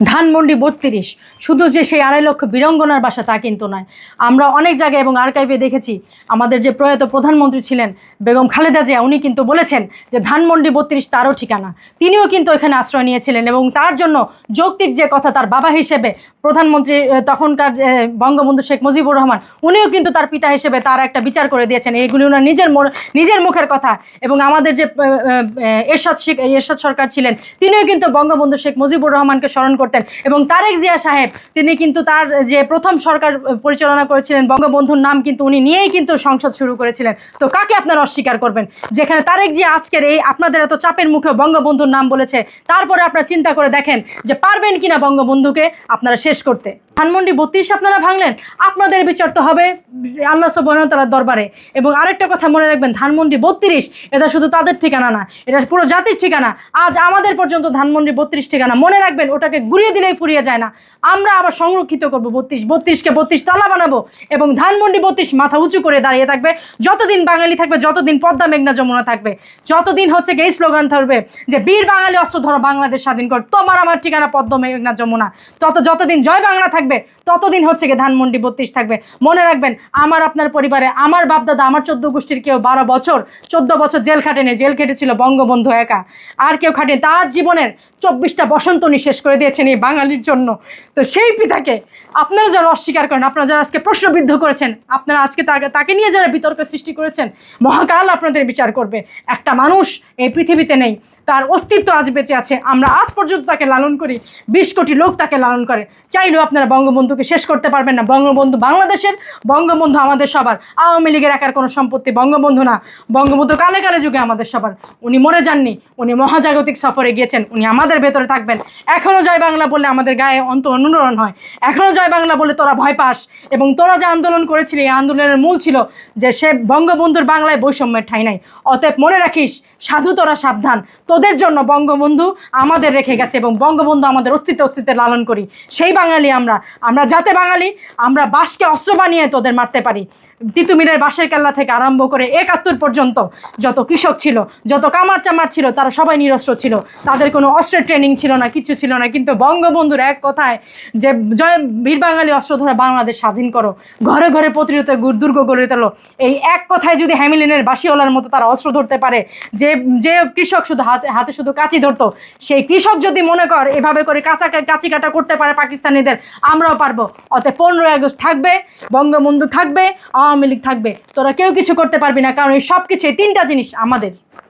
ধানমন্ডি ৩২ শুধু যে সেই ২.৫ লক্ষ বীরাঙ্গনার বাসা তা কিন্তু নয়। আমরা অনেক জায়গায় এবং আর্কাইভে দেখেছি আমাদের যে প্রয়াত প্রধানমন্ত্রী ছিলেন বেগম খালেদা জিয়া, উনি কিন্তু বলেছেন যে ধানমন্ডি ৩২ তারও ঠিকানা। তিনিও কিন্তু এখানে আশ্রয় নিয়েছিলেন এবং তার জন্য যৌক্তিক যে কথা, তার বাবা হিসেবে প্রধানমন্ত্রী তখনকার বঙ্গবন্ধু শেখ মুজিবুর রহমান, উনিও কিন্তু তার পিতা হিসেবে তার একটা বিচার করে দিয়েছেন। এইগুলি ওনার নিজের মুখের কথা। এবং আমাদের যে এরশাদ সরকার ছিলেন, তিনিও কিন্তু বঙ্গবন্ধু শেখ মুজিবুর রহমানকে স্মরণ করতেন। এবং তারেক জিয়া সাহেব, তিনি কিন্তু তার যে প্রথম সরকার পরিচালনা করেছিলেন, বঙ্গবন্ধুর নাম কিন্তু উনি নিয়েই কিন্তু সংসদ শুরু করেছিলেন। তো কাকে আপনারা অস্বীকার করবেন? যেখানে তারেক জিয়া আজকের এই আপনাদের এত চাপের মুখে বঙ্গবন্ধুর নাম বলেছে, তারপরে আপনারা চিন্তা করে দেখেন যে পারবেন কিনা বঙ্গবন্ধুকে আপনারা শেষ করতে। ধানমন্ডি ৩২ আপনারা ভাঙলেন, আপনাদের বিচার তো হবে আল্লাহ সুবহানাহু ওয়া তাআলার দরবারে। এবং আরেকটা কথা মনে রাখবেন, ধানমন্ডি ৩২ এটা শুধু তাদের ঠিকানা না, এটা পুরো জাতির ঠিকানা। আজ আমাদের পর্যন্ত ধানমন্ডি ৩২ ঠিকানা। মনে রাখবেন, ওটাকে ঘুরিয়ে দিলেই ফুরিয়ে যায় না। আমরা আবার সংরক্ষিত করবো ৩২কে ৩২ তালা বানাবো এবং ধানমন্ডি ৩২ মাথা উঁচু করে দাঁড়িয়ে থাকবে যতদিন বাঙালি থাকবে, যতদিন পদ্মা মেঘনা যমুনা থাকবে, যতদিন হচ্ছে এই স্লোগান থাকবে যে বীর বাঙালি অস্ত্র ধরো বাংলাদেশ স্বাধীন কর, তোমার আমার ঠিকানা পদ্মা মেঘনা যমুনা। যতদিন জয় বাংলা থাকবে ততদিন হচ্ছে ধানমন্ডি ৩২ থাকবে। মনে রাখবেন, আমার আপনার পরিবারে আমার বাপদাদা, আমার 14 গোষ্ঠীর কেউ 12 বছর 14 বছর জেল খাটেনি। জেল খেটেছিল বঙ্গবন্ধু একা, আর কেউ খাটেনি। তার জীবনের 24টা বসন্ত উনি শেষ করে দিয়েছেন এই বাঙালির জন্য। তো সেই পিতাকে আপনারা যারা অস্বীকার করেন, আপনারা যারা আজকে প্রশ্নবিদ্ধ করেছেন, আপনারা আজকে তাকে নিয়ে যারা বিতর্ক সৃষ্টি করেছেন, মহাকাল আপনাদের বিচার করবে। একটা মানুষ এই পৃথিবীতে নেই, তার অস্তিত্ব আজ বেঁচে আছে। আমরা আজ পর্যন্ত তাকে লালন করি, 20 কোটি লোক তাকে লালন করে। চাইলেও আপনারা বঙ্গবন্ধুকে শেষ করতে পারবেন না। বঙ্গবন্ধু বাংলাদেশের, বঙ্গবন্ধু আমাদের সবার। আওয়ামী লীগের একার কোনো সম্পত্তি বঙ্গবন্ধু না। বঙ্গবন্ধু কালে কালে যুগে আমাদের সবার। উনি মরে যাননি, উনি মহাজাগতিক সফরে গিয়েছেন, উনি আমাদের ভেতরে থাকবেন। এখনও জয় বাংলা বললে আমাদের গায়ে অনুরণ হয়, এখনও জয় বাংলা বলে তোরা ভয় পাস। এবং তোরা যে আন্দোলন করেছিলি, এই আন্দোলনের মূল ছিল যে সে বঙ্গবন্ধুর বাংলায় বৈষম্যের ঠাঁই নাই। অতএব মনে রাখিস, সাধু তোরা সাবধান, তোদের জন্য বঙ্গবন্ধু আমাদের রেখে গেছে এবং বঙ্গবন্ধু আমাদের অস্তিত্বে লালন করি। সেই বাঙালি আমরা যাতে বাঙালি, আমরা বাঁশকে অস্ত্র বানিয়ে তোদের মারতে পারি। তিতুমিরের বাঁশের কেল্লা থেকে আরম্ভ করে ৭১ পর্যন্ত যত কৃষক ছিল, যত কামার চামার ছিল, তারা সবাই নিরস্ত্র ছিল। তাদের কোনো অস্ত্রের ট্রেনিং ছিল না, কিছু ছিল না। কিন্তু বঙ্গবন্ধুর এক কথায় যে জয় বীর বাঙালি অস্ত্র ধরে বাংলাদেশ স্বাধীন করো, ঘরে ঘরে প্রতিরোধ দুর্গ গড়ে তোলো, এই এক কথায় যদি হ্যামিলিনের বাঁশিওয়ালার মতো তারা অস্ত্র ধরতে পারে, যে কৃষক শুধু হাতে শুধু কাঁচি ধরতো, সেই কৃষক যদি মনে কর এভাবে করে কাঁচি কাটা করতে পারে পাকিস্তানিদের, আমরাও পারবো। অতএব 15ই আগস্ট থাকবে, বঙ্গবন্ধু থাকবে, আওয়ামী লীগ থাকবে, তোরা কেউ কিছু করতে পারবি না। কারণ এই সব কিছু, এই 3টা জিনিস আমাদের।